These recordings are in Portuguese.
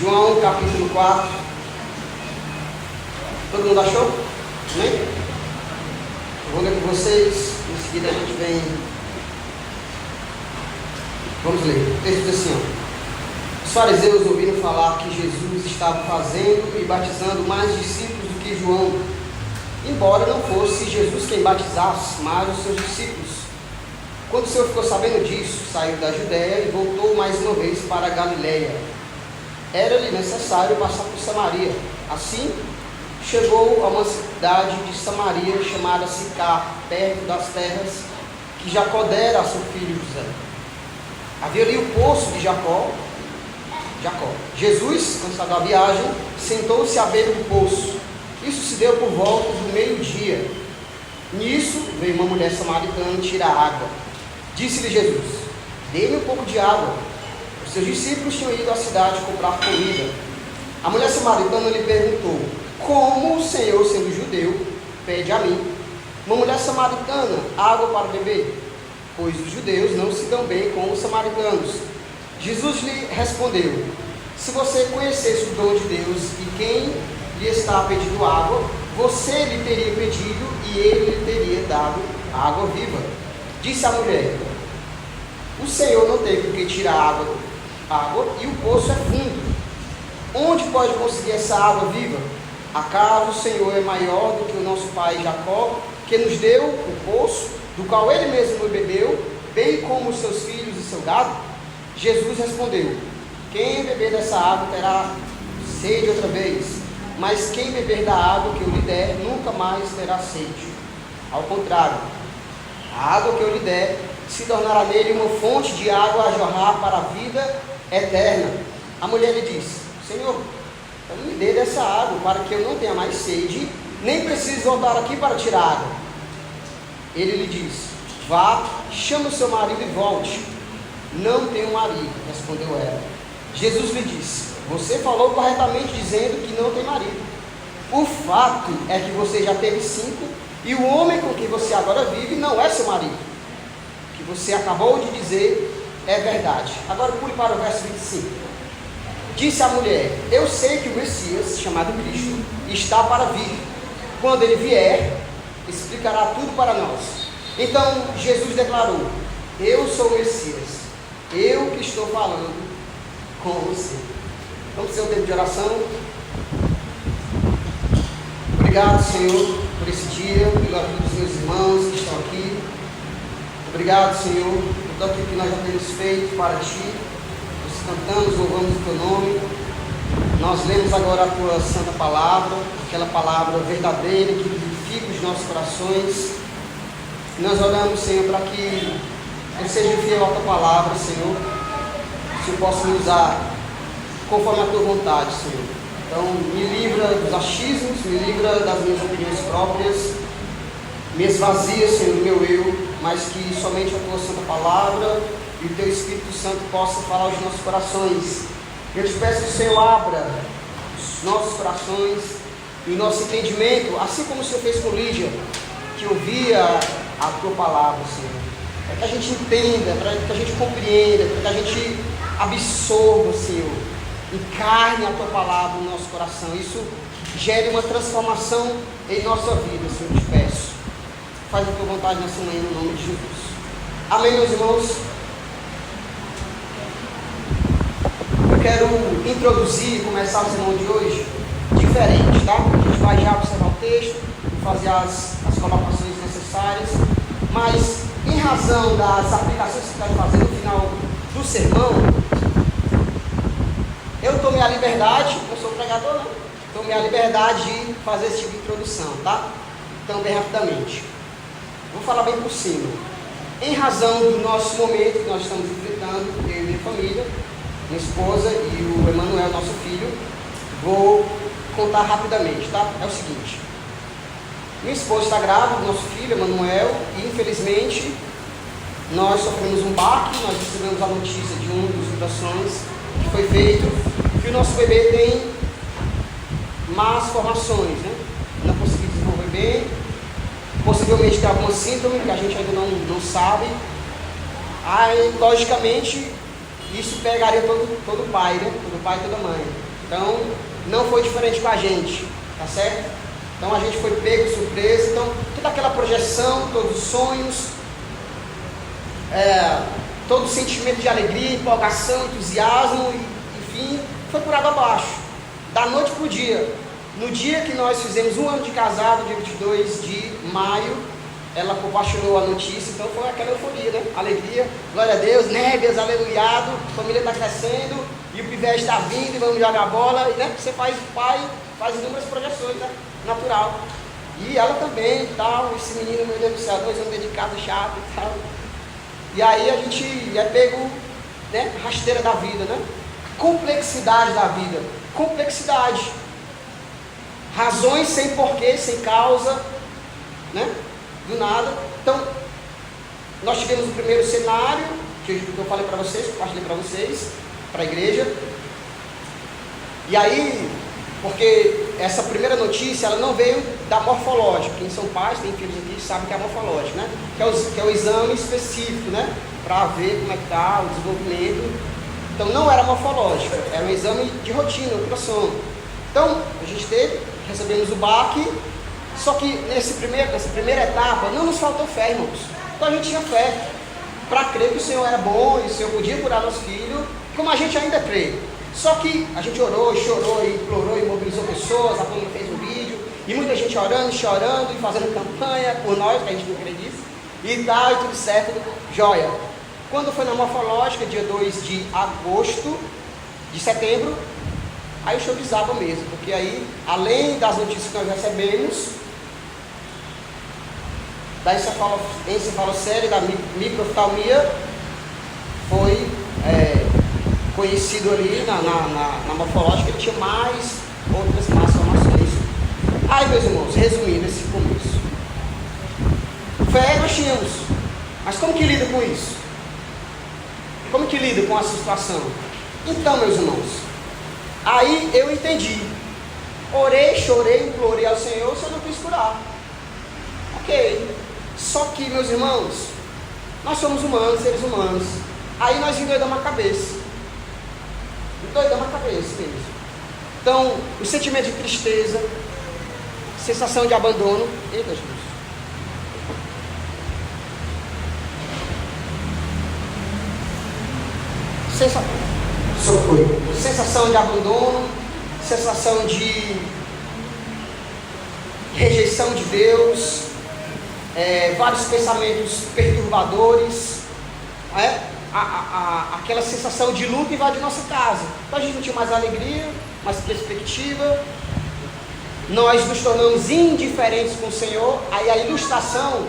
João capítulo 4. Todo mundo achou? Amém? Eu vou ler com vocês, em seguida a gente vem. Vamos ler. O texto diz assim: os fariseus ouviram falar que Jesus estava fazendo e batizando mais discípulos do que João, embora não fosse Jesus quem batizasse, mas os seus discípulos. Quando o Senhor ficou sabendo disso, saiu da Judéia e voltou mais uma vez para a Galiléia. Era-lhe necessário passar por Samaria. Assim, chegou a uma cidade de Samaria chamada Sicar, perto das terras que Jacó dera a seu filho José. Havia ali o poço de Jacó. Jesus, cansado da viagem, sentou-se à beira do poço. Isso se deu por volta do meio-dia. Nisso veio uma mulher samaritana tirar água. Disse-lhe Jesus: dê-me um pouco de água. Os seus discípulos tinham ido à cidade comprar comida. A mulher samaritana lhe perguntou: como o Senhor, sendo judeu, pede a mim, uma mulher samaritana, água para beber? Pois os judeus não se dão bem com os samaritanos. Jesus lhe respondeu: se você conhecesse o dom de Deus e quem lhe está pedindo água, você lhe teria pedido e ele lhe teria dado água viva. Disse a mulher: o Senhor não tem com que tirar água e o poço é fundo. Onde pode conseguir essa água viva? Acaso o Senhor é maior do que o nosso pai Jacó, que nos deu o poço, do qual ele mesmo bebeu, bem como os seus filhos e seu gado? Jesus respondeu: quem beber dessa água terá sede outra vez, mas quem beber da água que eu lhe der, nunca mais terá sede. Ao contrário, a água que eu lhe der se tornará nele uma fonte de água a jorrar para a vida eterna. A mulher lhe disse: Senhor, então me dê dessa água, para que eu não tenha mais sede, nem precise voltar aqui para tirar água. Ele lhe disse: vá, chame o seu marido e volte. Não tenho marido, respondeu ela. Jesus lhe disse: você falou corretamente dizendo que não tem marido. O fato é que você já teve 5, e o homem com quem você agora vive não é seu marido. O que você acabou de dizer é verdade. Agora pule para o verso 25. Disse a mulher: eu sei que o Messias, chamado Cristo, está para vir. Quando ele vier, explicará tudo para nós. Então Jesus declarou: eu sou o Messias, eu que estou falando com você. Vamos ter um tempo de oração. Obrigado, Senhor, por esse dia, pela vida dos meus irmãos que estão aqui. Obrigado, Senhor, por tudo aquilo que nós já temos feito para Ti. Nós cantamos, louvamos o Teu nome. Nós lemos agora a Tua Santa Palavra, aquela palavra verdadeira que vivifica os nossos corações. E nós oramos, Senhor, para que eu seja fiel à Tua Palavra, Senhor. Que eu possa me usar conforme a Tua vontade, Senhor. Então, me livra dos achismos, me livra das minhas opiniões próprias, me esvazia, Senhor, do meu eu, mas que somente a Tua Santa Palavra e o Teu Espírito Santo possa falar aos nossos corações. Eu te peço que o Senhor abra os nossos corações e o nosso entendimento, assim como o Senhor fez com Lídia, que ouvia a Tua Palavra, Senhor. Para que a gente entenda, para que a gente compreenda, para que a gente absorva, Senhor, encarne a Tua Palavra no nosso coração. Isso gere uma transformação em nossa vida, Senhor, eu te peço. Faz a Tua vontade nessa manhã, no nome de Jesus. Amém, meus irmãos? Eu quero introduzir e começar o sermão de hoje diferente, tá? A gente vai já observar o texto, fazer as colocações necessárias, mas em razão das aplicações que vai fazer no final do sermão, eu tomei a liberdade, não sou pregador não, tomei a liberdade de fazer esse tipo de introdução, tá? Então, bem rapidamente, vou falar bem por cima. Em razão do nosso momento que nós estamos enfrentando, eu e minha família, minha esposa e o Emanuel, nosso filho, vou contar rapidamente, tá? É o seguinte: minha esposa está grávida, nosso filho, Emanuel, e infelizmente nós sofremos um baque. Nós recebemos a notícia de um dos ultrassons que foi feito, que o nosso bebê tem más formações, né? Não conseguiu desenvolver bem, possivelmente tem alguma síndrome que a gente ainda não sabe. Aí, logicamente, isso pegaria todo pai, né? Todo pai e toda mãe. Então, não foi diferente com a gente, tá certo? Então, a gente foi pego de surpresa. Então, toda aquela projeção, todos os sonhos, todo o sentimento de alegria, empolgação, entusiasmo, enfim, foi por água abaixo, da noite para o dia. No dia que nós fizemos 1 ano de casado, dia 22 de maio, ela compartilhou a notícia, então foi aquela euforia, né? Alegria, glória a Deus, nébias, aleluiado, a família está crescendo, e o pivete está vindo, e vamos jogar bola, e, né? Você faz inúmeras projeções, né? Natural. E ela também, e tal, esse menino, meu Deus do céu, 2 anos dentro de casa, chato e tal. E aí a gente é pego, né? Rasteira da vida, né? Complexidade da vida, complexidade. Razões sem porquê, sem causa, né? Do nada. Então, nós tivemos o primeiro cenário, que eu falei para vocês, compartilhei para vocês, para a igreja. E aí, porque essa primeira notícia, ela não veio da morfológica. Quem são pais, tem filhos aqui, sabem que é a morfológica, né? Que é o exame específico, né? Para ver como é que está o desenvolvimento. Então, não era morfológica, era um exame de rotina, ultrassom. Então, a gente recebemos o baque, só que nessa primeira etapa não nos faltou fé, irmãos. Então a gente tinha fé para crer que o Senhor era bom e o Senhor podia curar nosso filho, como a gente ainda crê. Só que a gente orou, chorou, implorou e mobilizou pessoas, a Pâmela fez um vídeo, e muita gente orando, chorando e fazendo campanha por nós, que a gente não crê nisso, e tal, e tudo certo, joia. Quando foi na morfológica, dia 2 de setembro, aí o show desaba mesmo, porque aí, além das notícias que nós recebemos, da encefalocele, da microftalmia, foi conhecido ali na morfológica, ele tinha mais outras malformações. Aí, meus irmãos, resumindo esse começo, fé nós tínhamos, mas como que lida com isso? Como que lida com essa situação? Então, meus irmãos, aí eu entendi. Orei, chorei, implorei ao Senhor, o Senhor não quis curar. Ok. Só que, meus irmãos, nós somos humanos, seres humanos. Aí nós endoidamos a cabeça. Endoidamos a cabeça mesmo. Então, o sentimento de tristeza, sensação de abandono. Eita, Jesus. Sensação de abandono, sensação de rejeição de Deus, vários pensamentos perturbadores, aquela sensação de luta invade nossa casa. Então a gente não tinha mais alegria, mais perspectiva, nós nos tornamos indiferentes com o Senhor. Aí a ilustração,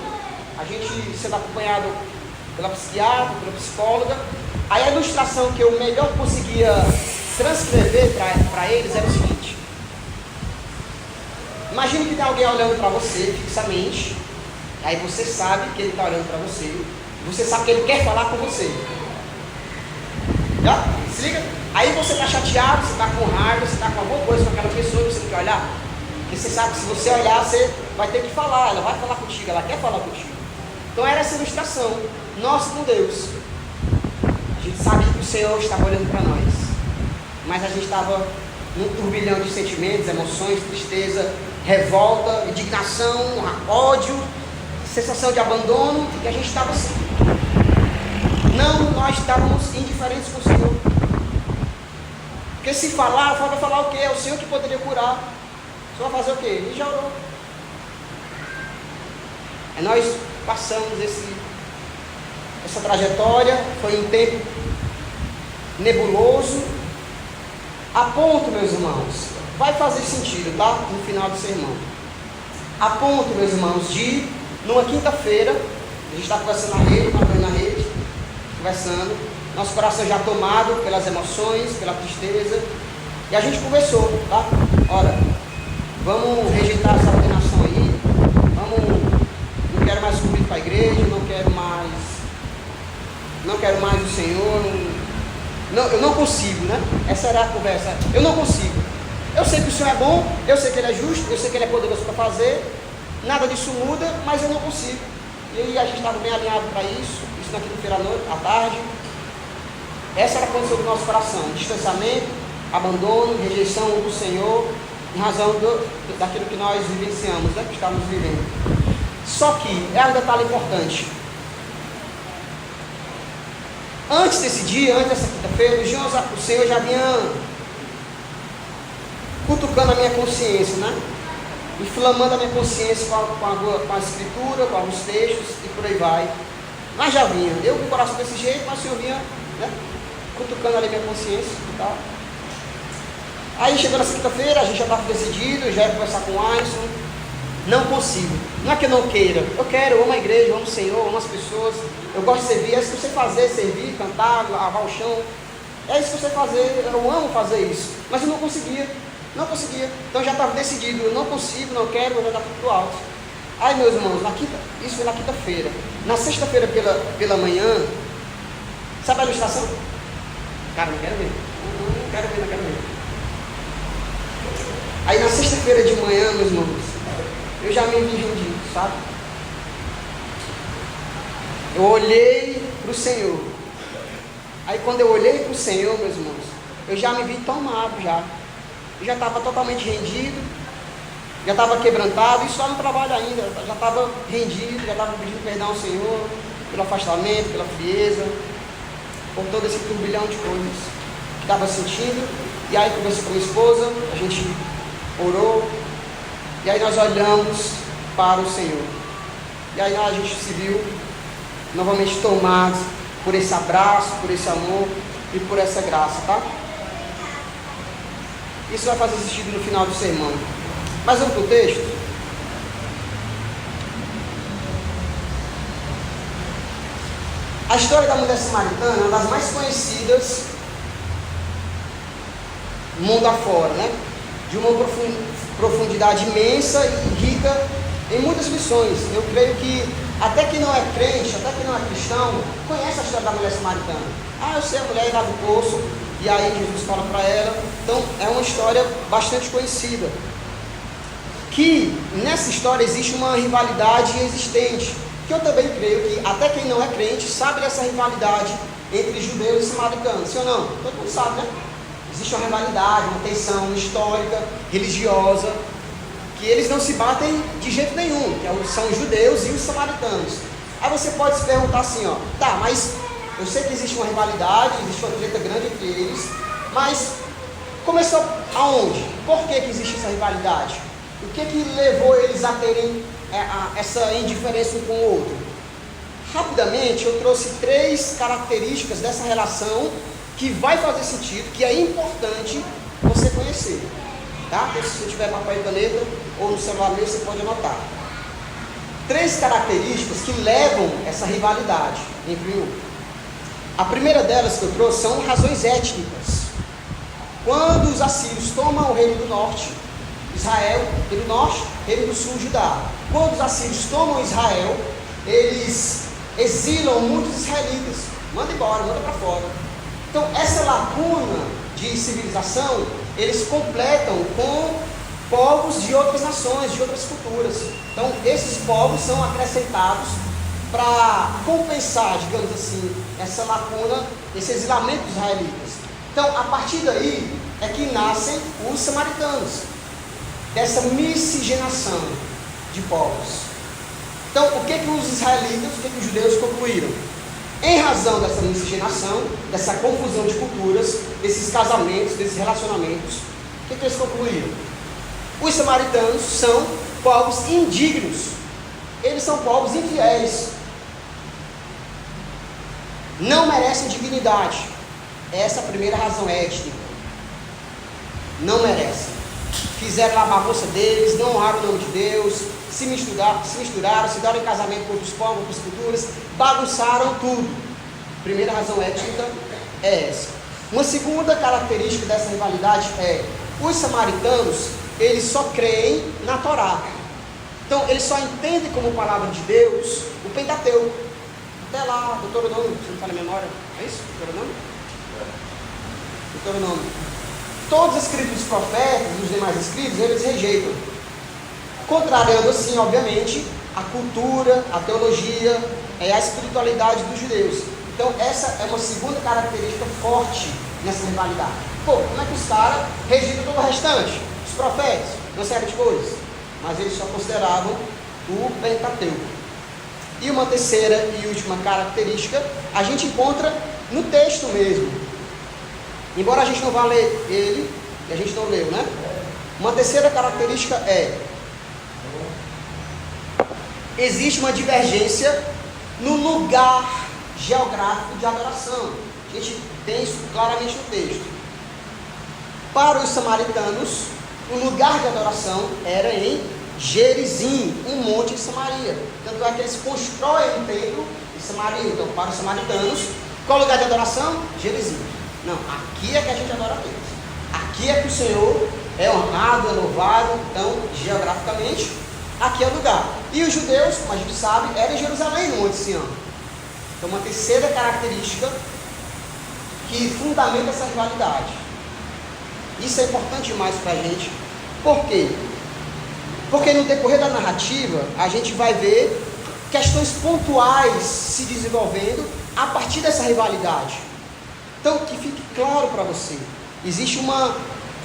a gente sendo acompanhado pela psiquiatra, pela psicóloga, aí a ilustração que eu melhor conseguia transcrever para eles era o seguinte: imagine que tem alguém olhando para você fixamente, aí você sabe que ele está olhando para você, você sabe que ele quer falar com você. Já? Se liga? Aí você está chateado, você está com raiva, você está com alguma coisa com aquela pessoa que você não quer olhar, porque você sabe que se você olhar, você vai ter que falar, ela vai falar contigo, ela quer falar contigo. Então era essa ilustração, nossa com Deus. A gente sabia que o Senhor estava olhando para nós, mas a gente estava num turbilhão de sentimentos, emoções, tristeza, revolta, indignação, ódio, sensação de abandono, e a gente estava assim. Não, nós estávamos indiferentes com o Senhor. Porque se falar, vai falar o quê? É o Senhor que poderia curar. O Senhor vai fazer o quê? Ele já orou. Aí nós passamos essa trajetória, foi um tempo nebuloso, a ponto, meus irmãos, vai fazer sentido, tá? No final do sermão. A ponto, meus irmãos, de, numa quinta-feira, a gente está conversando na rede, conversando, nosso coração já tomado pelas emoções, pela tristeza, e a gente conversou, tá? Ora, vamos rejeitar essa ordenação aí, não quero mais convite para a igreja, não quero mais o Senhor, eu não consigo, né? Essa era a conversa. Eu não consigo. Eu sei que o Senhor é bom, eu sei que Ele é justo, eu sei que Ele é poderoso para fazer, nada disso muda, mas eu não consigo. E aí a gente estava bem alinhado para isso na quinta-feira à tarde. Essa era a condição do nosso coração: distanciamento, abandono, rejeição do Senhor, em razão daquilo que nós vivenciamos, né, que estamos vivendo. Só que é um detalhe importante. Antes desse dia, antes dessa quinta-feira, o Senhor já vinha cutucando a minha consciência, né? Inflamando a minha consciência com a escritura, com alguns textos e por aí vai. Mas já vinha. Eu com o coração desse jeito, mas o Senhor vinha, né, cutucando ali a minha consciência e tal. Aí chegou nessa quinta-feira, a gente já estava decidido, já ia conversar com o Alisson. Não consigo. Não é que eu não queira. Eu quero, eu amo a igreja, eu amo o Senhor, eu amo as pessoas. Eu gosto de servir. É isso que eu sei fazer, servir, cantar, lavar o chão. É isso que eu sei fazer, eu amo fazer isso. Mas eu não conseguia. Não conseguia. Então já estava decidido, eu não consigo, não quero, vou jogar tudo pro alto. Aí, meus irmãos, isso foi na quinta-feira. Na sexta-feira pela manhã, sabe a ilustração? Cara, não quero ver. Não quero ver, não quero ver. Aí na sexta-feira de manhã, meus irmãos, eu já me vi rendido, sabe? Eu olhei para o Senhor. Aí quando eu olhei para o Senhor, meus irmãos, eu já me vi tomado já. Eu já estava totalmente rendido, já estava quebrantado, isso lá no trabalho ainda, já estava rendido, já estava pedindo perdão ao Senhor, pelo afastamento, pela frieza, por todo esse turbilhão de coisas que estava sentindo. E aí conversei com a minha esposa, a gente orou, e aí nós olhamos para o Senhor. E aí a gente se viu novamente tomados por esse abraço, por esse amor e por essa graça, tá? Isso vai fazer sentido no final do sermão. Mas vamos para o texto? A história da mulher samaritana é uma das mais conhecidas mundo afora, né? De uma profundidade imensa e rica em muitas lições. Eu creio que até quem não é crente, até quem não é cristão, conhece a história da mulher samaritana. Ah, eu sei a mulher lá do poço, e aí Jesus fala para ela. Então é uma história bastante conhecida. Que nessa história existe uma rivalidade existente, que eu também creio que até quem não é crente sabe dessa rivalidade entre judeus e samaritanos, sim ou não? Todo mundo sabe, né? Existe uma rivalidade, uma tensão histórica, religiosa, que eles não se batem de jeito nenhum, que são os judeus e os samaritanos. Aí você pode se perguntar assim, ó, tá, mas eu sei que existe uma rivalidade, existe uma treta grande entre eles, mas começou aonde? Por que existe essa rivalidade? O que levou eles a terem essa indiferença um com o outro? Rapidamente eu trouxe 3 características dessa relação que vai fazer sentido, que é importante você conhecer, tá? Então, se você tiver papel e caneta ou no celular mesmo, você pode anotar. 3 características que levam essa rivalidade entre um. A primeira delas que eu trouxe são razões étnicas. Quando os assírios tomam o reino do norte, Israel, reino do norte, reino do sul, Judá. Quando os assírios tomam Israel, eles exilam muitos israelitas, manda embora, manda para fora. Então essa lacuna de civilização, eles completam com povos de outras nações, de outras culturas. Então esses povos são acrescentados para compensar, digamos assim, essa lacuna, esse exilamento dos israelitas. Então a partir daí é que nascem os samaritanos, dessa miscigenação de povos. Então o que os israelitas, o que os judeus concluíram? Em razão dessa miscigenação, dessa confusão de culturas, desses casamentos, desses relacionamentos, o que eles concluíram? Os samaritanos são povos indignos, eles são povos infiéis, não merecem dignidade. Essa é a primeira razão étnica. Não merecem. Fizeram lá a bagunça deles, não honraram o nome de Deus, se misturaram, se deram em casamento com outros povos, outras culturas, bagunçaram tudo. Primeira razão étnica é essa. Uma segunda característica dessa rivalidade é: os samaritanos, eles só creem na Torá. Então, eles só entendem como palavra de Deus o Pentateuco. Até lá, Deuteronômio, se não me falha a memória, é isso? Deuteronômio? Deuteronômio. Todos os escritos dos profetas e os demais escritos, eles rejeitam, contrariando assim, obviamente, a cultura, a teologia e a espiritualidade dos judeus. Então essa é uma segunda característica forte nessa rivalidade. Pô, como é que os caras registram todo o restante? Os profetas, uma série de coisas. Mas eles só consideravam o Pentateuco. E uma terceira e última característica, a gente encontra no texto mesmo. Embora a gente não vá ler ele, e a gente não leu, né? Uma terceira característica existe uma divergência no lugar geográfico de adoração. A gente tem isso claramente no texto. Para os samaritanos, o lugar de adoração era em Gerizim, um monte de Samaria. Tanto é que eles constroem um templo em Samaria. Então, para os samaritanos, qual o lugar de adoração? Gerizim. Não, aqui é que a gente adora a Deus. Aqui é que o Senhor é honrado, é louvado. Então, geograficamente, aqui é o lugar. E os judeus, como a gente sabe, eram em Jerusalém, no Monte Sião. Então, uma terceira característica que fundamenta essa rivalidade. Isso é importante demais para a gente. Por quê? Porque no decorrer da narrativa, a gente vai ver questões pontuais se desenvolvendo a partir dessa rivalidade. Então, que fique claro para você, existe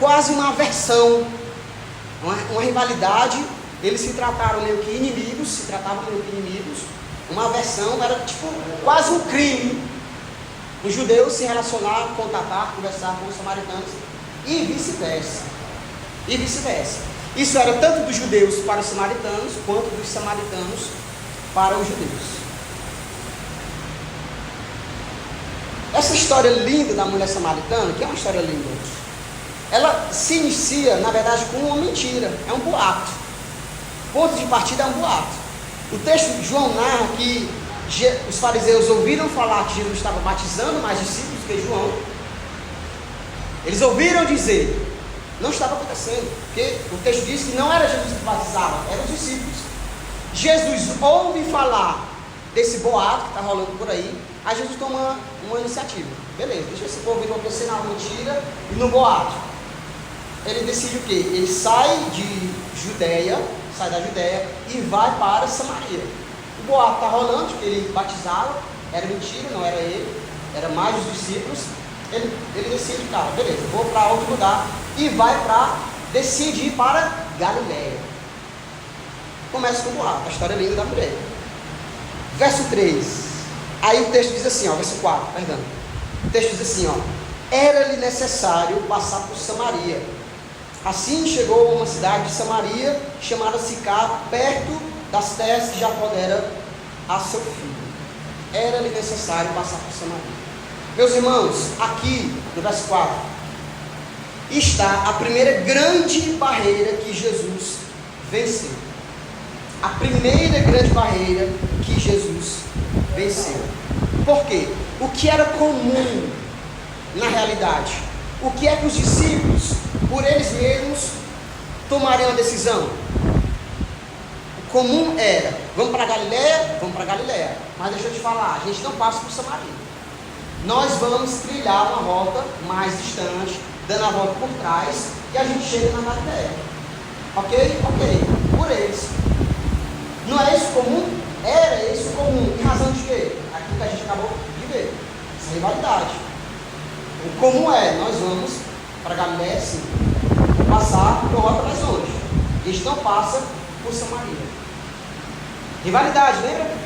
quase uma aversão, uma rivalidade. Eles se tratavam meio que inimigos, uma aversão, era tipo quase um crime. Os judeus se relacionar, contatar, conversar com os samaritanos e vice-versa. Isso era tanto dos judeus para os samaritanos, quanto dos samaritanos para os judeus. Essa história linda da mulher samaritana, que é uma história linda, ela se inicia, na verdade, com uma mentira, é um boato. O ponto de partida é um boato. O texto de João narra que os fariseus ouviram falar que Jesus estava batizando mais discípulos que João. Eles ouviram dizer, não estava acontecendo, porque o texto diz que não era Jesus que batizava, eram os discípulos. Jesus ouve falar desse boato que está rolando por aí, aí Jesus toma uma iniciativa. Beleza, deixa esse povo enlouquecer na mentira e no boato. Ele decide o quê? Ele sai da Judéia e vai para Samaria. O boato está rolando, que ele batizava, era mentira, não era ele, era mais os discípulos. Ele decide, cara, beleza, vou para outro lugar e decide ir para Galiléia. Começa com o boato, a história linda da mulher. Verso 3, aí o texto diz assim, verso 4, perdão. O texto diz assim, era-lhe necessário passar por Samaria. Assim chegou a uma cidade de Samaria, chamada Sicar, perto das terras que Jacó dera a seu filho. Era-lhe necessário passar por Samaria. Meus irmãos, aqui no verso 4, está a primeira grande barreira que Jesus venceu. A primeira grande barreira que Jesus venceu. Por quê? O que era comum na realidade? O que é que os discípulos, por eles mesmos, tomariam a decisão? O comum era, vamos para Galiléia, mas deixa eu te falar, a gente não passa por Samaria. Nós vamos trilhar uma rota mais distante, dando a volta por trás, e a gente chega na Galiléia. Ok? Por eles. Não é isso comum? Era isso comum. Em razão de quê? Aquilo que a gente acabou de ver. Essa rivalidade. O comum é, nós vamos para Galiléia sim. Passar por rota mais longe. A gente não passa por Samaria. Rivalidade, lembra?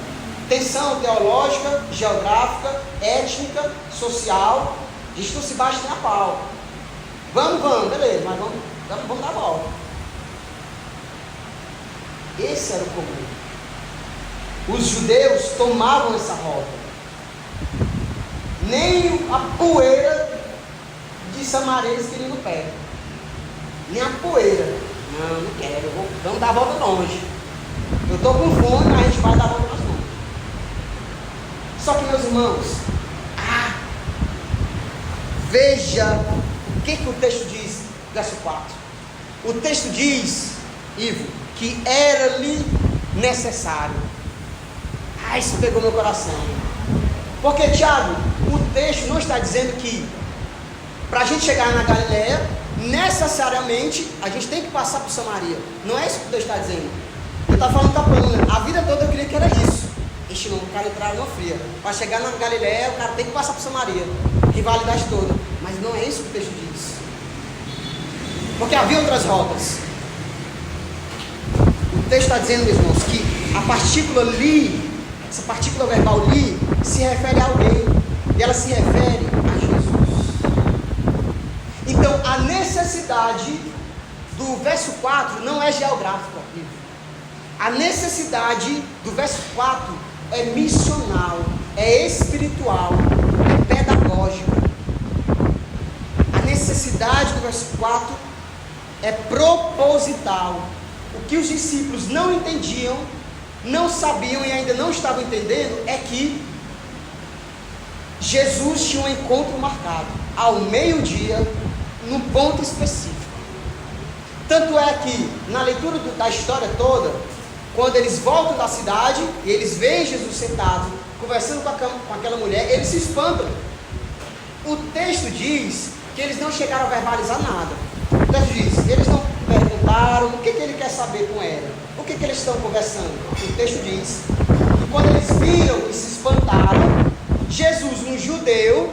Tensão teológica, geográfica, étnica, social. A gente não se bate nem a pau. Vamos, beleza, mas vamos dar a volta. Esse era o comum. Os judeus tomavam essa rota. Nem a poeira de Samaria eles queriam no pé. Nem a poeira. Não quero, vamos dar a volta longe. Eu estou com fome, mas a gente vai dar a volta mais longe. Só que, meus irmãos, veja o que o texto diz, verso 4. O texto diz, Ivo, que era-lhe necessário. Isso pegou meu coração. Porque, Tiago, o texto não está dizendo que para a gente chegar na Galiléia, necessariamente a gente tem que passar por Samaria. Não é isso que o texto está dizendo. Eu estava falando com a Paulina, a vida toda eu queria que era isso. O cara entrar numa fria. Para chegar na Galiléia, o cara tem que passar por Samaria. Rivalidade toda. Mas Mas não é isso que o texto diz. Porque havia outras rotas. O texto está dizendo, meus irmãos, que a partícula li, essa partícula verbal li, se refere a alguém. E ela se refere a Jesus. Então, a necessidade do verso 4 não é geográfica. A necessidade do verso 4 é missional, é espiritual, é pedagógica. A necessidade do verso 4 é proposital. O que os discípulos não entendiam, não sabiam e ainda não estavam entendendo é que Jesus tinha um encontro marcado ao meio-dia, num ponto específico. Tanto é que na leitura da história toda, quando eles voltam da cidade e eles veem Jesus sentado, conversando com aquela mulher, eles se espantam. O texto diz que eles não chegaram a verbalizar nada. O texto diz, eles não perguntaram o que ele quer saber com ela, o que eles estão conversando. O texto diz que quando eles viram e se espantaram, Jesus, um judeu,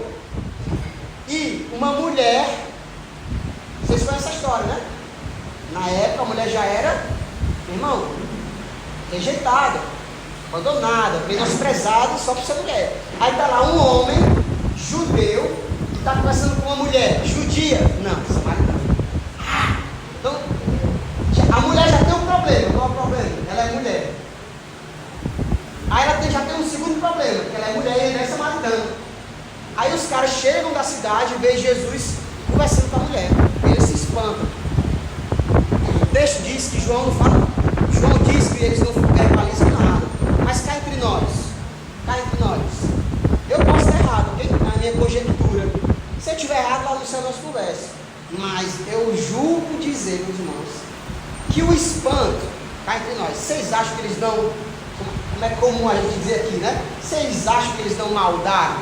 e uma mulher, vocês conhecem essa história, né? Na época a mulher já era, irmão, rejeitada, abandonada, menosprezada só por ser mulher. Aí está lá um homem judeu que está conversando com uma mulher judia, não, samaritana. Então, a mulher já tem um problema. Qual é o problema? Ela é mulher. Aí ela já tem um segundo problema, que ela é mulher e ele é samaritano. Aí os caras chegam da cidade e veem Jesus conversando com a mulher. Eles se espantam. O texto diz que João não fala. João diz que eles não verbalizam nada. Mas cá entre nós. Eu posso estar errado, ok? Na minha conjectura. Se eu estiver errado, lá no céu nós conversamos. Mas eu julgo dizer, meus irmãos, que o espanto, cá entre nós, vocês acham que eles dão, como é comum a gente dizer aqui, né? Vocês acham que eles dão maldade?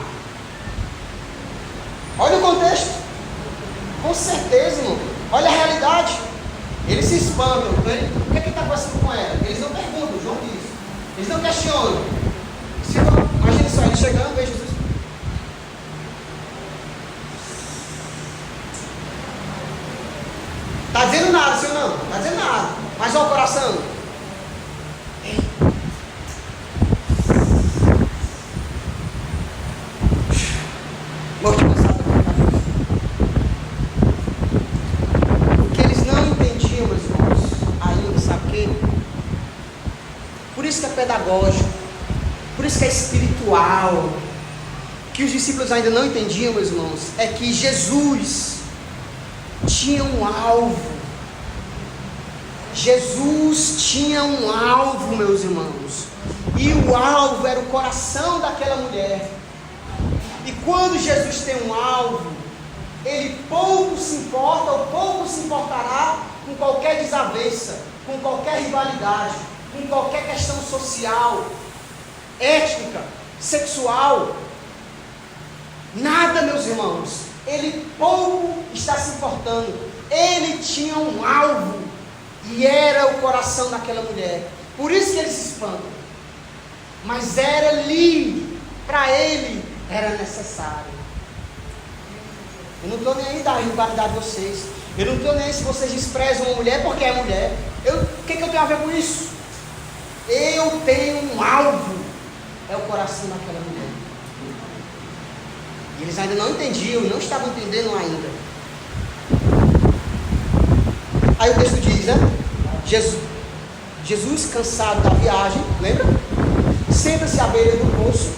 Olha o contexto. Com certeza, irmão. Olha a realidade. Eles se espantam. O que é que está passando com ela? Eles não perguntam, João diz. Eles não questionam. Imagina só, eles chegando, veja Jesus. Está dizendo nada, sim ou não? Está dizendo nada. Mas olha o coração. Morto de cansado. O que eles não entendiam, meus irmãos, ainda, sabe o quê? Por isso que é pedagógico. Por isso que é espiritual. Que os discípulos ainda não entendiam, meus irmãos, é que Jesus tinha um alvo. Jesus tinha um alvo, meus irmãos. E o alvo era o coração daquela mulher. E quando Jesus tem um alvo, ele pouco se importa ou pouco se importará com qualquer desavença, com qualquer rivalidade, com qualquer questão social, étnica, sexual. Nada, meus irmãos. Ele pouco está se importando. Ele tinha um alvo e era o coração daquela mulher. Por isso que ele se espanta. Mas era ali, para ele era necessário. Eu não estou nem aí da rivalidade de vocês. Eu não estou nem aí se vocês desprezam uma mulher porque é mulher. O que eu tenho a ver com isso? Eu tenho um alvo. É o coração daquela mulher. E eles ainda não entendiam, não estavam entendendo ainda. Aí o texto diz, né? Jesus cansado da viagem, lembra? Senta-se à beira do poço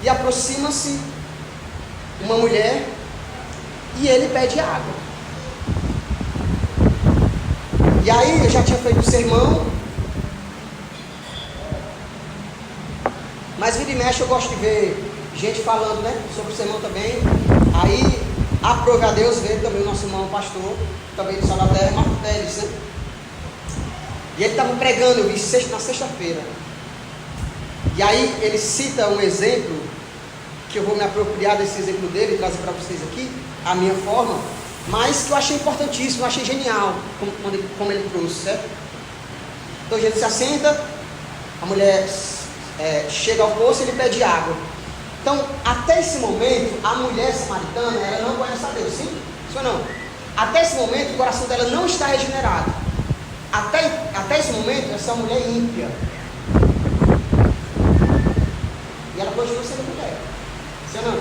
e aproxima-se uma mulher e ele pede água. E aí eu já tinha feito o sermão, mas vira e mexe eu gosto de ver gente falando, né, sobre o sermão também. Aí, aprove a Deus, veio também o nosso irmão pastor, também do Sal da Terra, Marco Teles, né? E ele estava pregando, eu vi na sexta-feira. E aí ele cita um exemplo, que eu vou me apropriar desse exemplo dele e trazer para vocês aqui, a minha forma, mas que eu achei importantíssimo, eu achei genial, como ele trouxe, certo? Então Jesus se assenta, a mulher chega ao poço e ele pede água. Então, até esse momento, a mulher samaritana, ela não conhece a Deus, sim? Sim ou não? Até esse momento, o coração dela não está regenerado. Até esse momento, essa mulher é ímpia. E ela continua sendo mulher. Sim ou não?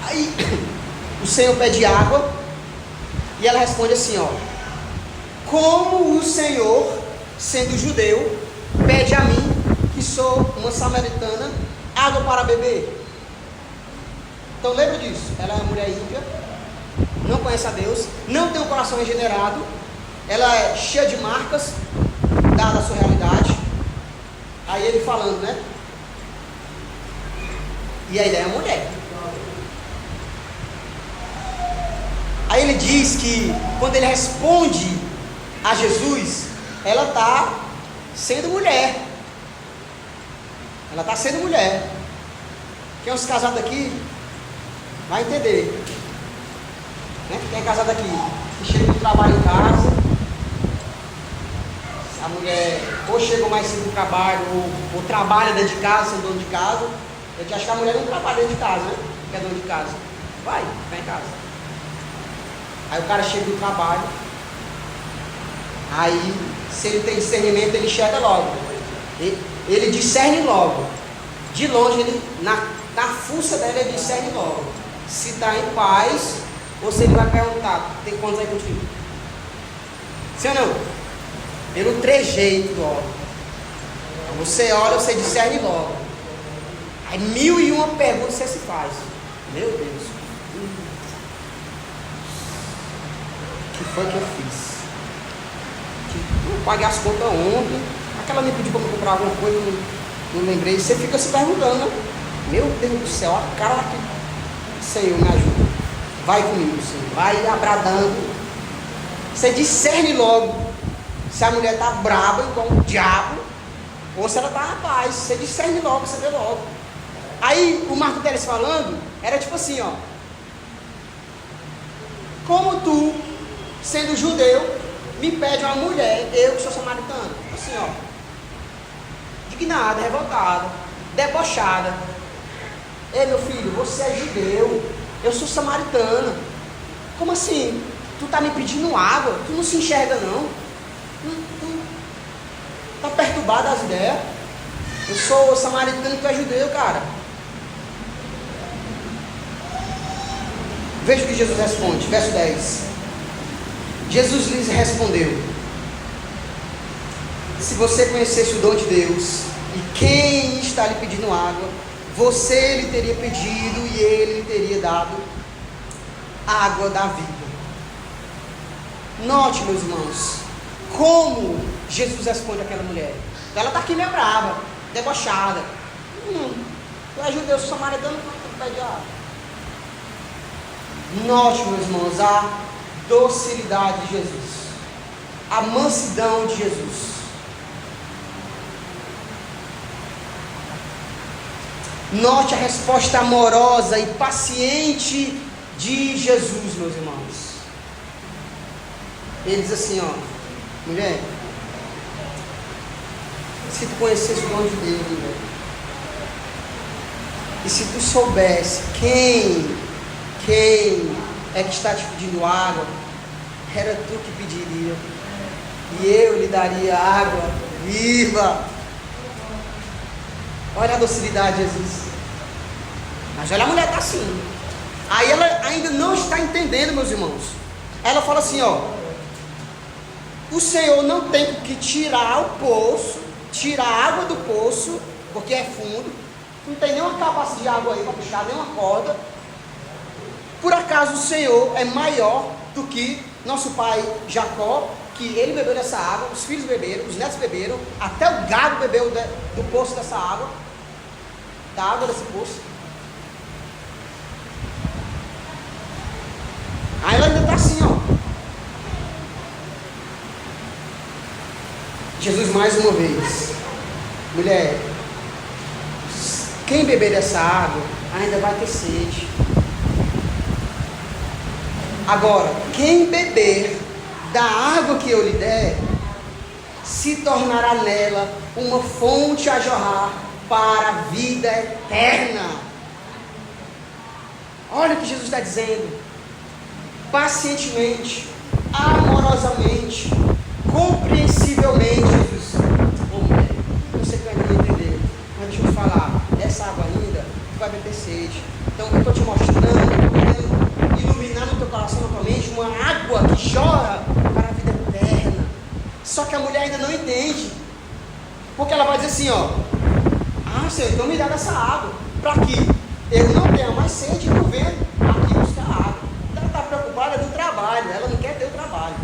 Aí, o Senhor pede água, e ela responde assim, ó: como o Senhor, sendo judeu, pede a mim, que sou uma samaritana, água para beber? Então lembra disso, ela é uma mulher ímpia, não conhece a Deus, não tem um coração regenerado, ela é cheia de marcas, dada a sua realidade. Aí ele falando, né? E a ideia é a mulher. Aí ele diz que quando ele responde a Jesus, ela está sendo mulher. Ela está sendo mulher. Quem é os casados aqui vai entender, né? Quem é casado aqui, que chega do trabalho em casa, a mulher ou chega mais cedo do trabalho, ou trabalha dentro de casa, sendo dono de casa. Eu te acho que a mulher não trabalha dentro de casa, né? Que é dono de casa. Vai em casa. Aí o cara chega do trabalho, aí se ele tem discernimento, ele enxerga logo, ele discerne logo, de longe, ele, na fuça dela, ele discerne logo, se está em paz, ou se ele vai perguntar: tem quantos aí contigo? Sim ou não? Pelo trejeito, ó. Você olha, você discerne logo. Aí 1001 perguntas você se faz. Meu Deus, o que foi que eu fiz? Eu paguei as contas ontem, aquela me pediu para me comprar alguma coisa, não lembrei. Você fica se perguntando, né? Meu Deus do céu, a cara que... Senhor, me ajuda, vai comigo, Senhor, vai abradando. Você discerne logo se a mulher está braba igual um diabo, ou se ela está na paz. Você discerne logo, você vê logo. Aí o Marco Teres falando, era tipo assim, ó: como tu, sendo judeu, me pede uma mulher, eu que sou samaritano? Assim, ó, indignada, revoltada, debochada. Ei, meu filho, você é judeu, eu sou samaritana. Como assim? Tu tá me pedindo água? Tu não se enxerga não? Tu tá perturbado das ideias? Eu sou samaritano e tu é judeu, cara. Veja o que Jesus responde, verso 10. Jesus lhes respondeu: se você conhecesse o dom de Deus e quem está lhe pedindo água, você lhe teria pedido e ele lhe teria dado água da vida. Note, meus irmãos, como Jesus responde àquela mulher. Ela está aqui meio brava, debochada. Tu é judeu, sou samaritano, tu pede água. Note, meus irmãos, a docilidade de Jesus, a mansidão de Jesus. Note a resposta amorosa e paciente de Jesus, meus irmãos. Ele diz assim, ó: mulher, se tu conhecesse o dom de Deus, mulher, e se tu soubesse quem é que está te pedindo água, era tu que pediria, e eu lhe daria água viva. Olha a docilidade de Jesus. Mas olha, a mulher está assim. Aí ela ainda não está entendendo, meus irmãos. Ela fala assim, ó: o Senhor não tem que tirar o poço, tirar a água do poço, porque é fundo, não tem nenhuma capacidade de água aí para puxar, nenhuma corda. Por acaso o Senhor é maior do que nosso pai Jacó, que ele bebeu dessa água, os filhos beberam, os netos beberam, até o gado bebeu do poço dessa água, da água desse poço. Aí ela ainda está assim, ó. Jesus mais uma vez: mulher, quem beber dessa água ainda vai ter sede. Agora, quem beber da água que eu lhe der, se tornará nela uma fonte a jorrar para a vida eterna. Olha o que Jesus está dizendo. Pacientemente, amorosamente, compreensivelmente, Jesus. Ô mulher, você quer entender, mas deixa eu te falar, essa água ainda vai beber sede. Então eu estou te mostrando, estou querendo iluminar no teu coração, na tua mente, uma água que jorra para a vida eterna. Só que a mulher ainda não entende, porque ela vai dizer assim, ó: ah, Senhor, então me dá dessa água, para que eu não tenha mais sede e não venha aqui buscar água. Ela está preocupada do trabalho, ela não quer ter o trabalho.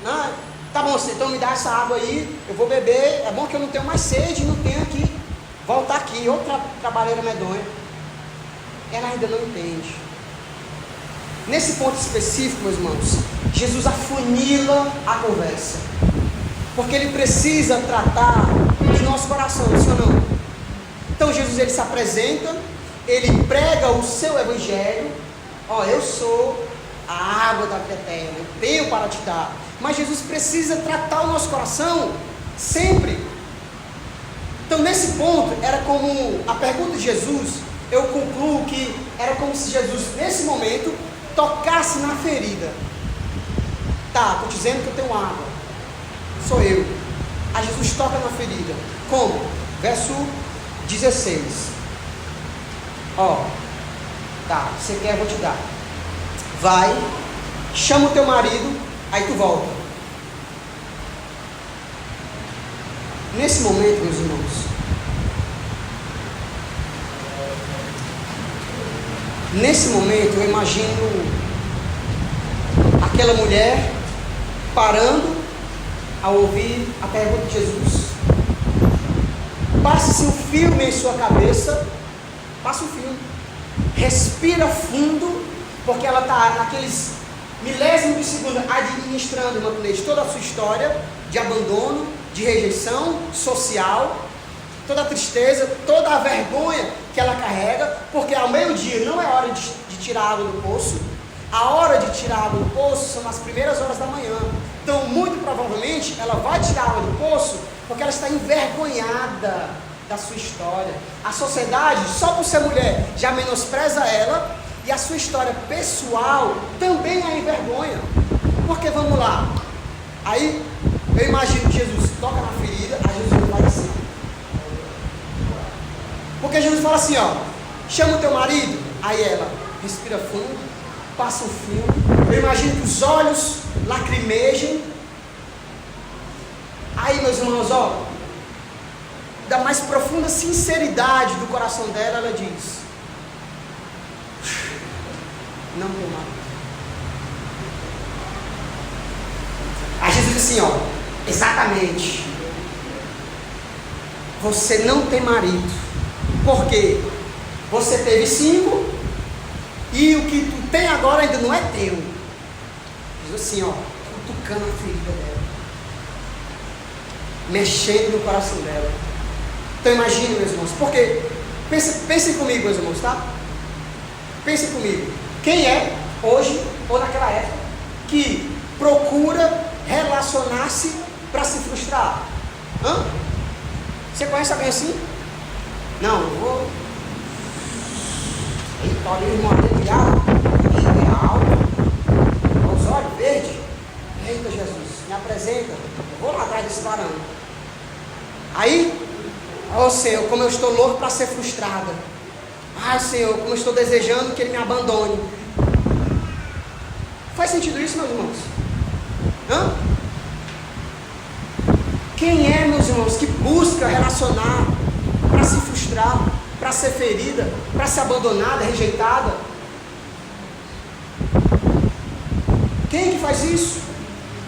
Não, tá bom, Senhor, então me dá essa água aí, eu vou beber, é bom que eu não tenho mais sede e não tenho que voltar aqui, outra trabalheira medonha. Ela ainda não entende. Nesse ponto específico, meus irmãos, Jesus afunila a conversa, porque Ele precisa tratar do nosso coração, sim ou não? Então Jesus, Ele se apresenta, Ele prega o seu evangelho. Ó, eu sou a água da vida eterna, eu tenho para te dar. Mas Jesus precisa tratar o nosso coração sempre. Então nesse ponto, era como a pergunta de Jesus, eu concluo que era como se Jesus, nesse momento, tocasse na ferida. Tá, estou dizendo que eu tenho água, sou eu. Aí Jesus toca na ferida. Como? Verso 16. Ó, tá, você quer, eu vou te dar. Vai, chama o teu marido, aí tu volta. Nesse momento, meus irmãos, nesse momento eu imagino aquela mulher parando ao ouvir a pergunta de Jesus. Passe-se um filme em sua cabeça, passa um filme, respira fundo, porque ela está naqueles milésimos de segundo administrando, irmã Cleide, toda a sua história de abandono, de rejeição social, toda a tristeza, toda a vergonha que ela carrega, porque ao meio-dia não é hora de tirar água do poço. A hora de tirar água do poço são as primeiras horas da manhã. Então, muito provavelmente, ela vai tirar água do poço porque ela está envergonhada da sua história. A sociedade, só por ser mulher, já menospreza ela, e a sua história pessoal também a envergonha. Porque, vamos lá, aí eu imagino que Jesus toca na ferida, aí Jesus faz assim. Porque Jesus fala assim, ó: chama o teu marido. Aí ela respira fundo, passa um filme. Eu imagino que os olhos lacrimejem. Aí, meus irmãos, ó, da mais profunda sinceridade do coração dela, ela diz: não tem marido. Aí Jesus diz assim, ó: exatamente, você não tem marido, porque você teve 5 e o que tu tem agora ainda não é teu. Diz assim, ó, cutucando a ferida dela, mexendo no coração dela. Então imagine, meus irmãos, porque pensem comigo, meus irmãos, tá? Pensem comigo. Quem é hoje ou naquela época que procura relacionar-se para se frustrar? Você conhece alguém assim? Não, eu vou. Eita, olha o irmão ali, alto, os olhos verdes. Eita, Jesus, me apresenta. Eu vou lá atrás desse varão. Aí, ó Senhor, como eu estou louco para ser frustrada. Ai, Senhor, como eu estou desejando que Ele me abandone. Faz sentido isso, meus irmãos? Quem é, meus irmãos, que busca relacionar para se frustrar, para ser ferida, para ser abandonada, rejeitada? Quem é que faz isso?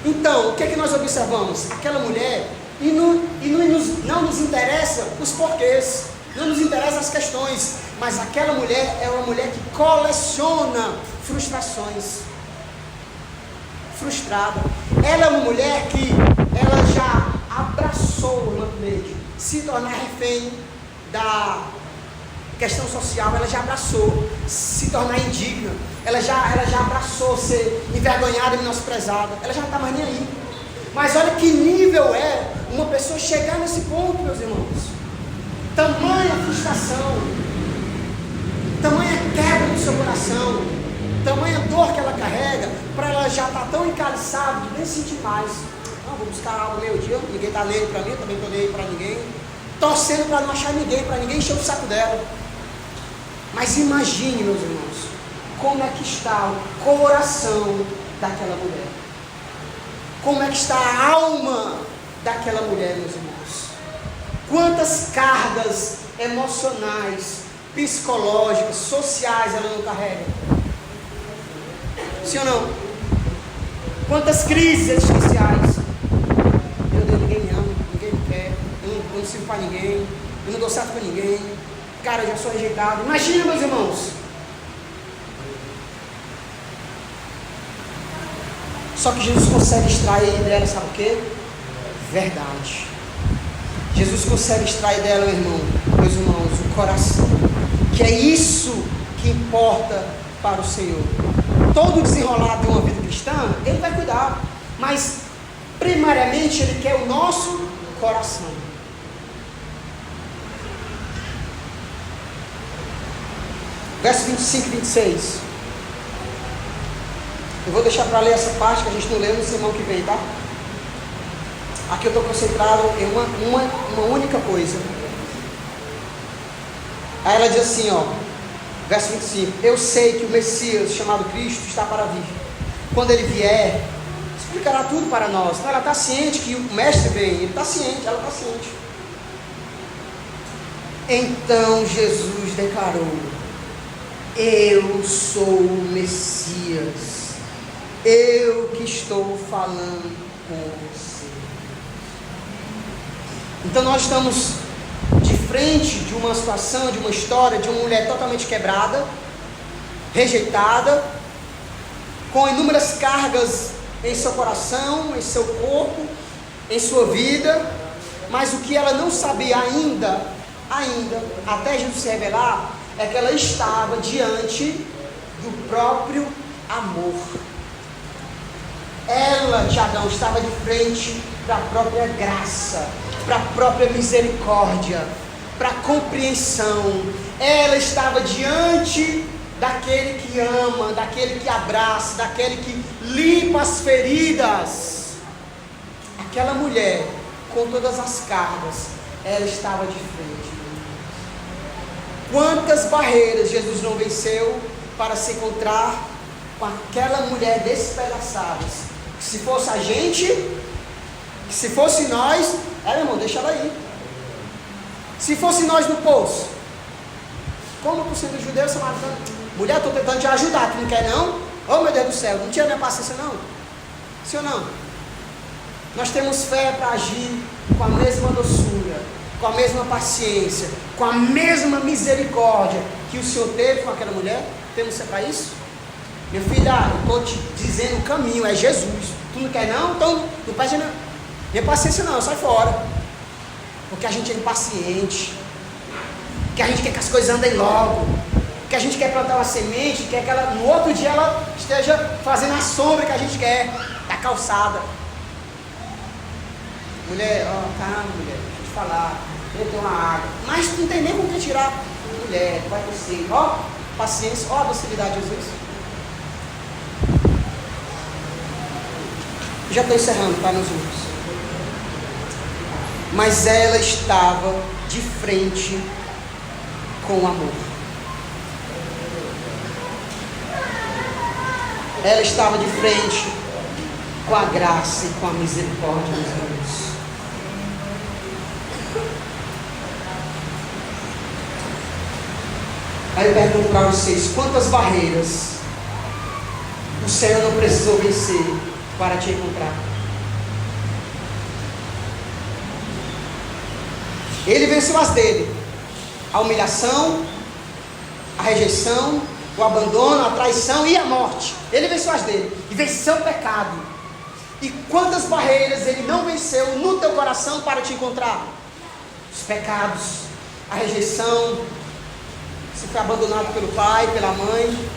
Então, o que é que nós observamos? Aquela mulher, e não nos interessa os porquês, não nos interessa as questões, mas aquela mulher é uma mulher que coleciona frustrações. Frustrada. Ela é uma mulher que ela já abraçou, irmã Cleide, se tornar refém da questão social. Ela já abraçou se tornar indigna. Ela já abraçou ser envergonhada e menosprezada. Ela já não está mais nem aí. Mas olha que nível é uma pessoa chegar nesse ponto, meus irmãos. tamanha frustração, tamanha quebra no seu coração, tamanha dor que ela carrega, para ela já estar tão encaliçada de nem sentir mais. Não, vou buscar algo meio-dia, ninguém está lendo para mim, eu também estou lendo para ninguém, torcendo para não achar ninguém, para ninguém encher o saco dela. Mas imagine, meus irmãos, como é que está o coração daquela mulher, como é que está a alma daquela mulher, meus irmãos. Quantas cargas emocionais, psicológicas, sociais ela não carrega? Sim ou não? Quantas crises existenciais? Meu Deus, ninguém me ama, ninguém me quer, eu não sirvo para ninguém, eu não dou certo para ninguém, cara, eu já sou rejeitado. Imagina, meus irmãos. Só que Jesus consegue extrair dela, sabe o quê? Verdade. Jesus consegue extrair dela, meus irmãos, o coração, que é isso que importa para o Senhor. Todo desenrolado de uma vida cristã, Ele vai cuidar, mas primariamente Ele quer o nosso coração. Verso 25 e 26. Eu vou deixar para ler essa parte que a gente não leu no sermão que vem, tá? Aqui eu estou concentrado em uma única coisa. Aí ela diz assim, ó, verso 25: eu sei que o Messias, chamado Cristo, está para vir. Quando ele vier, explicará tudo para nós. Então ela está ciente que o Mestre vem, ele está ciente, ela está ciente. Então Jesus declarou: eu sou o Messias, eu que estou falando com você. Então nós estamos de frente de uma situação, de uma história, de uma mulher totalmente quebrada, rejeitada, com inúmeras cargas em seu coração, em seu corpo, em sua vida, mas o que ela não sabia ainda, até Jesus se revelar, é que ela estava diante do próprio amor. Ela, Tiagão, estava de frente para a própria graça, para a própria misericórdia, para a compreensão. Ela estava diante daquele que ama, daquele que abraça, daquele que limpa as feridas. Aquela mulher, com todas as cargas, ela estava de frente. Quantas barreiras Jesus não venceu para se encontrar com aquela mulher despedaçada? Se fosse a gente, se fosse nós, meu irmão, deixa ela ir. Se fosse nós no poço, como por sendo judeu, samaritano, mulher, estou tentando te ajudar, tu não quer não? Oh meu Deus do céu, não tinha minha paciência não? Sim ou não? Nós temos fé para agir com a mesma doçura, com a mesma paciência, com a mesma misericórdia que o Senhor teve com aquela mulher. Temos fé para isso? Minha filha, eu estou te dizendo o caminho, é Jesus. Tu não quer não? Então não pede não. Minha paciência não, sai fora. Porque a gente é impaciente, que a gente quer que as coisas andem logo, que a gente quer plantar uma semente, quer que ela, no outro dia ela esteja fazendo a sombra que a gente quer, da calçada. Mulher, calma mulher, deixa eu te falar, eu tenho uma água, mas tu não tem nem como que tirar. Mulher, vai descer, paciência, a docilidade de Jesus. Já estou encerrando, tá, meus irmãos? Mas ela estava de frente com o amor. Ela estava de frente com a graça e com a misericórdia, meus irmãos. Aí eu pergunto para vocês: quantas barreiras o Senhor não precisou vencer para te encontrar? Ele venceu as dele: a humilhação, a rejeição, o abandono, a traição e a morte. Ele venceu as dele e venceu o pecado. E quantas barreiras ele não venceu no teu coração para te encontrar? Os pecados, a rejeição, você foi abandonado pelo pai, pela mãe,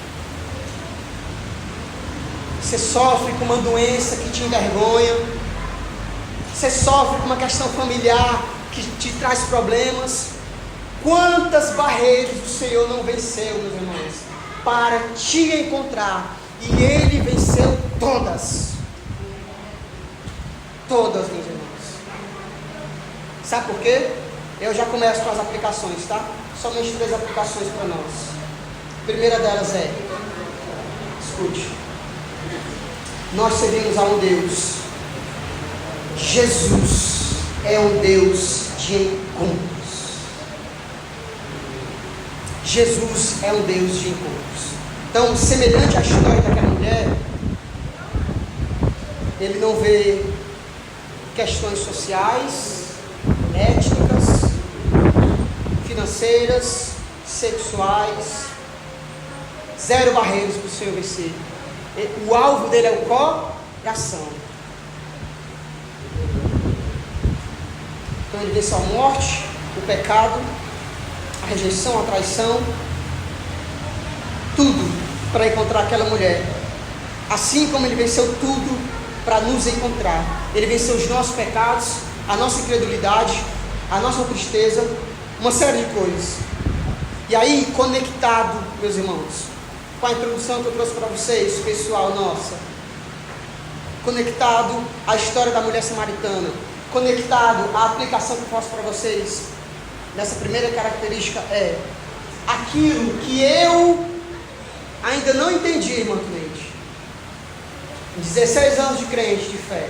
você sofre com uma doença que te envergonha, você sofre com uma questão familiar que te traz problemas, Quantas barreiras o Senhor não venceu, meus irmãos, para te encontrar, e Ele venceu todas. Todas, meus irmãos. Sabe por quê? Eu já começo com as aplicações, tá? Somente 3 aplicações para nós. A primeira delas é: escute, nós servimos a um Deus. Jesus é um Deus de encontros. Jesus é um Deus de encontros. Então, semelhante à história daquela mulher, Ele não vê questões sociais, étnicas, financeiras, sexuais. Zero barreiras para o Senhor vencer. O alvo dele é o coração. Então ele venceu a morte, o pecado, a rejeição, a traição, tudo para encontrar aquela mulher. Assim como ele venceu tudo para nos encontrar. Ele venceu os nossos pecados, a nossa incredulidade, a nossa tristeza, uma série de coisas. E aí, conectado, meus irmãos, com a introdução que eu trouxe para vocês, pessoal, nossa, conectado à história da mulher samaritana, conectado à aplicação que eu faço para vocês, nessa primeira característica é aquilo que eu ainda não entendi, irmã Cleide. 16 anos de crente, de fé.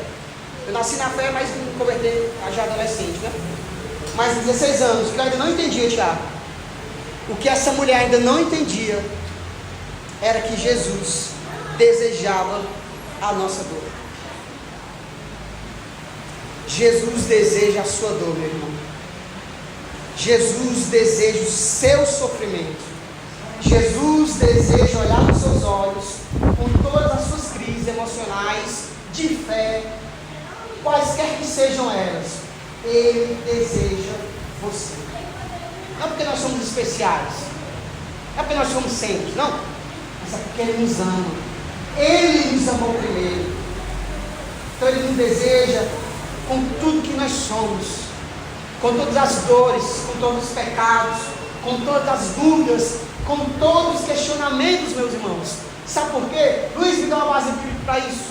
Eu nasci na fé, mas me converti já adolescente, né? Mas 16 anos, que eu ainda não entendia, Tiago. O que essa mulher ainda não entendia era que Jesus desejava a nossa dor. Jesus deseja a sua dor, meu irmão. Jesus deseja o seu sofrimento. Jesus deseja olhar nos seus olhos, com todas as suas crises emocionais, de fé, quaisquer que sejam elas. Ele deseja você. Não é porque nós somos especiais, não é porque nós somos santos, não. Mas é porque Ele nos ama. Ele nos amou primeiro. Então Ele nos deseja com tudo que nós somos, com todas as dores, com todos os pecados, com todas as dúvidas, com todos os questionamentos, meus irmãos. Sabe por quê? Luiz, me dá uma base bíblica para isso.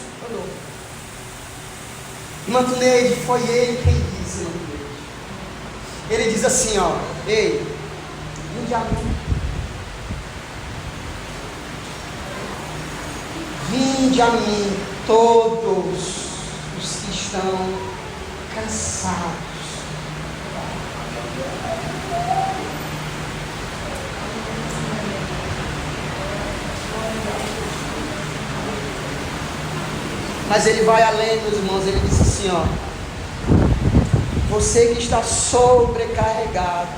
Irmã Tuneide, foi ele quem disse, irmã Tuneide. Ele diz assim, ó: ei, vinde a mim. Vinde a mim todos os que estão cansados. Mas ele vai além, meus irmãos. Ele diz assim, ó: você que está sobrecarregado.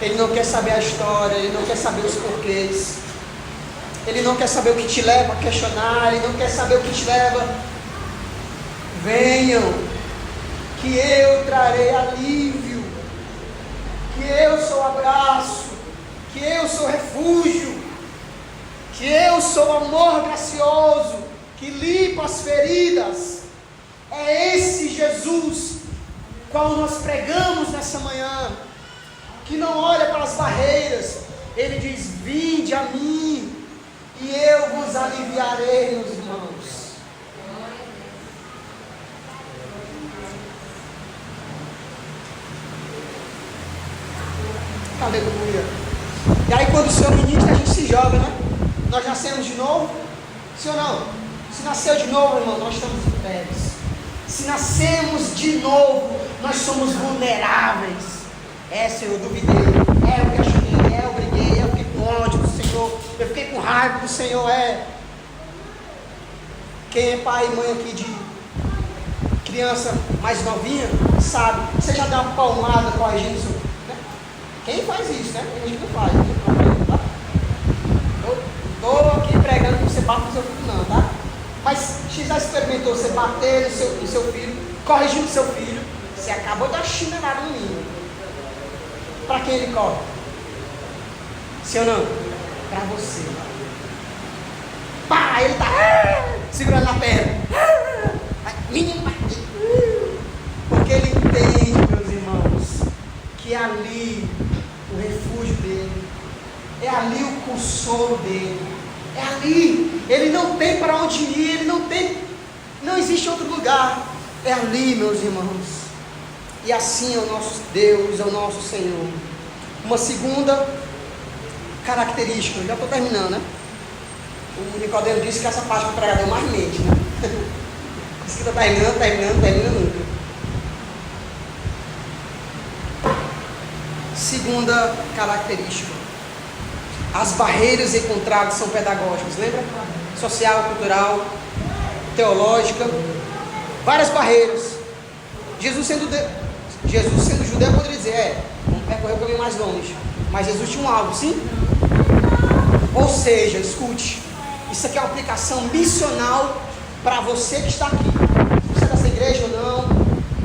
Ele não quer saber a história, ele não quer saber os porquês, ele não quer saber o que te leva a questionar, ele não quer saber o que te leva. Venham, que eu trarei alívio, que eu sou o abraço, que eu sou refúgio, que eu sou o amor gracioso, que limpa as feridas. É esse Jesus qual nós pregamos nessa manhã, que não olha para as barreiras. Ele diz: vinde a mim e eu vos aliviarei, meus irmãos. Aleluia. E aí quando o Senhor ministra, a gente se joga, né? Nós nascemos de novo, sim ou não? Se nasceu de novo, irmão, nós estamos imberbes. Se nascemos de novo, nós somos vulneráveis. Senhor, eu duvidei, eu questionei, eu briguei, eu fiquei com ódio do Senhor, eu fiquei com raiva do Senhor. Quem é pai e mãe aqui de criança mais novinha, sabe, você já dá uma palmada corrigindo isso, né? Quem faz isso, né? Tem gente que não faz, tá? Estou aqui pregando que você bate no seu filho, não, tá? Mas você já experimentou você bater no seu filho, corrigindo seu filho? Você acabou de dar chinelada no menino. Para quem ele corre? Sim ou não? Para você. Pá, ele tá segurando na perna. Menino, porque ele entende, meus irmãos, que é ali o refúgio dele, é ali o consolo dele, é ali. Ele não tem para onde ir, não existe outro lugar, é ali, meus irmãos. E assim é o nosso Deus, é o nosso Senhor. Uma segunda característica, eu já estou terminando, né? O Nicodemo disse que essa parte do pregador mais mente, né? Diz que está termina nunca. Segunda característica, as barreiras encontradas são pedagógicas, lembra? Social, cultural, teológica, várias barreiras. Jesus sendo judeu poderia dizer, vamos percorrer o caminho mais longe, mas Jesus tinha um alvo, sim? Ou seja, escute, isso aqui é uma aplicação missional para você que está aqui. Se você é dessa igreja ou não,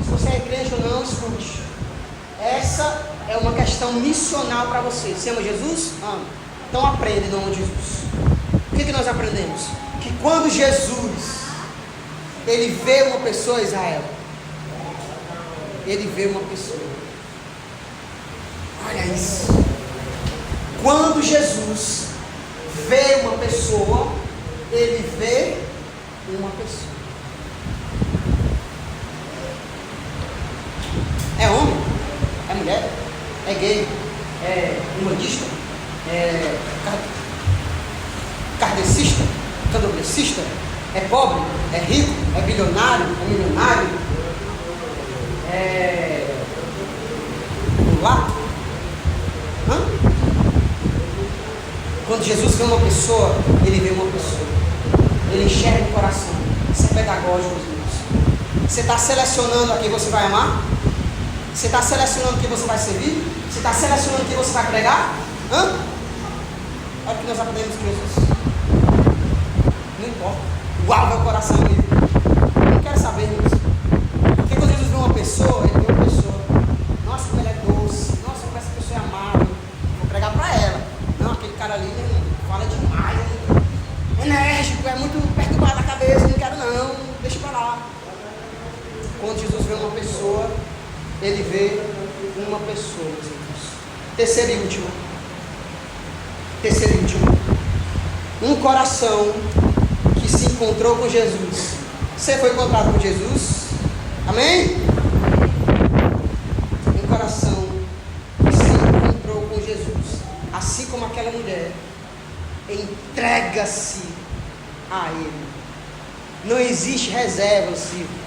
se você é crente ou não, escute. Essa é uma questão missional para você. Você ama Jesus? Ama. Então aprenda em nome de Jesus. O que nós aprendemos? Que quando Jesus, ele vê uma pessoa, Israel, ele vê uma pessoa. Olha isso. Quando Jesus vê uma pessoa, ele vê uma pessoa. É homem? É mulher? É gay? É humanista? É kardecista? Candomblessista? É pobre? É rico? É bilionário? É milionário? É mulato? Quando Jesus vê uma pessoa, ele vê uma pessoa. Ele enxerga o coração. Isso é pedagógico, meus irmãos. Você está selecionando a quem você vai amar? Você está selecionando quem você vai servir? Você está selecionando quem você vai pregar? Olha o que nós aprendemos com Jesus. Não importa. O alvo é o coração dele. Eu não quero saber disso. Porque quando Jesus vê uma pessoa, ele vê uma pessoa. Nossa, como ela é doce. Nossa, como essa pessoa é amável. Vou pregar para ela. Não, aquele cara ali fala demais. É enérgico, é muito perturbado na cabeça. Não quero não. Deixa para lá. Quando Jesus vê uma pessoa, ele vê uma pessoa, meus irmãos. Terceiro e último. Um coração que se encontrou com Jesus. Você foi encontrado com Jesus? Amém? Um coração que se encontrou com Jesus, assim como aquela mulher, entrega-se a Ele. Não existe reserva, Silvio.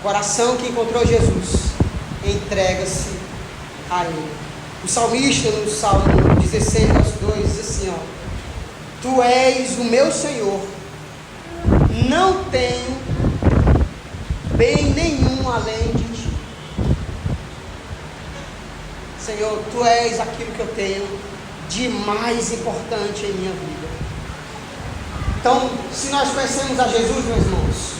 Coração que encontrou Jesus, entrega-se a Ele. O salmista, no Salmo 16, verso 2, diz assim, Tu és o meu Senhor, não tenho bem nenhum além de Ti. Senhor, Tu és aquilo que eu tenho de mais importante em minha vida. Então, se nós conhecemos a Jesus, meus irmãos,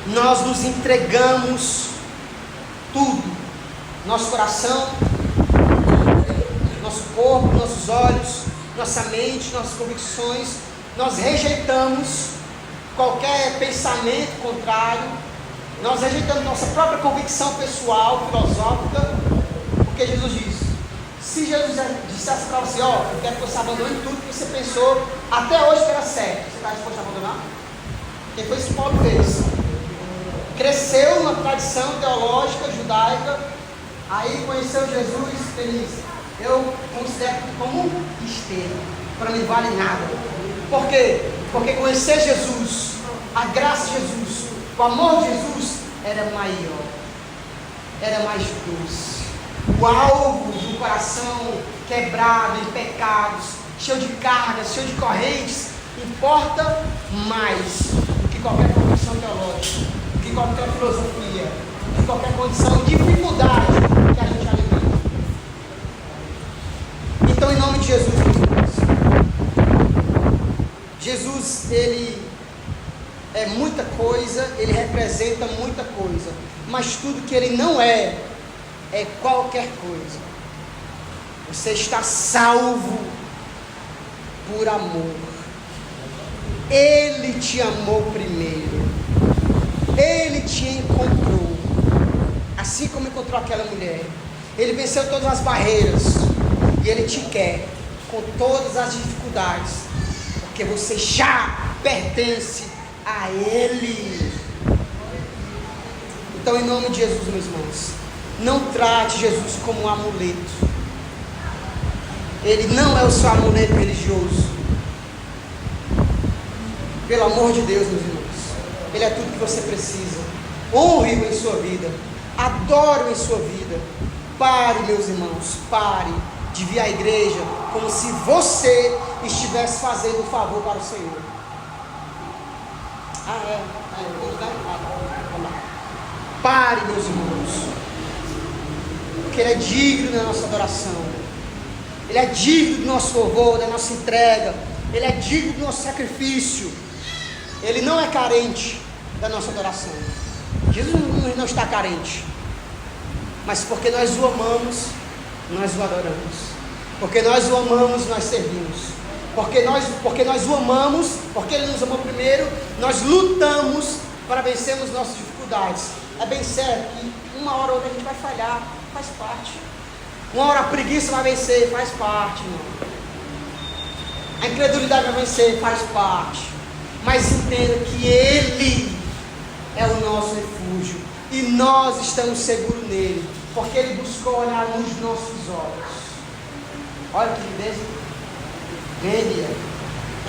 nós nos entregamos tudo, nosso coração, nosso corpo, nossos olhos, nossa mente, nossas convicções. Nós rejeitamos qualquer pensamento contrário, nós rejeitamos nossa própria convicção pessoal, filosófica, porque Jesus disse, se Jesus dissesse para você, eu quero que você abandone tudo que você pensou até hoje que era certo, você está disposto a abandonar? Porque foi isso que Paulo fez. Cresceu na tradição teológica judaica, aí conheceu Jesus, feliz. Eu considero como besteira, para mim vale nada. Por quê? Porque conhecer Jesus, a graça de Jesus, o amor de Jesus era maior, era mais doce. O alvo do coração quebrado em pecados, cheio de cargas, cheio de correntes, importa mais do que qualquer condição teológica, do que qualquer filosofia, de qualquer condição de dificuldade que a gente alimenta. Então, em nome de Jesus, Jesus, ele é muita coisa, ele representa muita coisa, mas tudo que ele não é qualquer coisa. Você está salvo por amor. Ele te amou primeiro, ele te encontrou, assim como encontrou aquela mulher. Ele venceu todas as barreiras. E Ele te quer com todas as dificuldades, porque você já pertence a Ele. Então, em nome de Jesus, meus irmãos, não trate Jesus como um amuleto. Ele não é o seu amuleto religioso. Pelo amor de Deus, meus irmãos, Ele é tudo que você precisa. Honre-o em sua vida, adore-o em sua vida. Pare, meus irmãos, pare de vir à igreja como se você estivesse fazendo um favor para o Senhor. Pare, meus irmãos, porque Ele é digno da nossa adoração, Ele é digno do nosso louvor, da nossa entrega, Ele é digno do nosso sacrifício. Ele não é carente da nossa adoração. Jesus não está carente, mas porque nós o amamos, nós o adoramos. Porque nós o amamos, nós servimos. Porque nós o amamos, porque Ele nos amou primeiro, nós lutamos para vencermos nossas dificuldades. É bem certo que uma hora ou outra a gente vai falhar, faz parte. Uma hora a preguiça vai vencer, faz parte, irmão. A incredulidade vai vencer, faz parte. Mas entenda que Ele é o nosso refúgio e nós estamos seguros nele, porque Ele buscou olhar nos nossos olhos. Olha que beleza. Ele,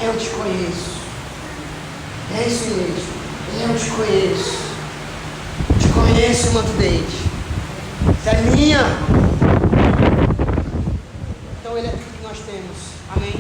eu te conheço. É isso mesmo. Eu te conheço. Te conheço, manto dele. Você é minha. Então Ele é tudo que nós temos. Amém.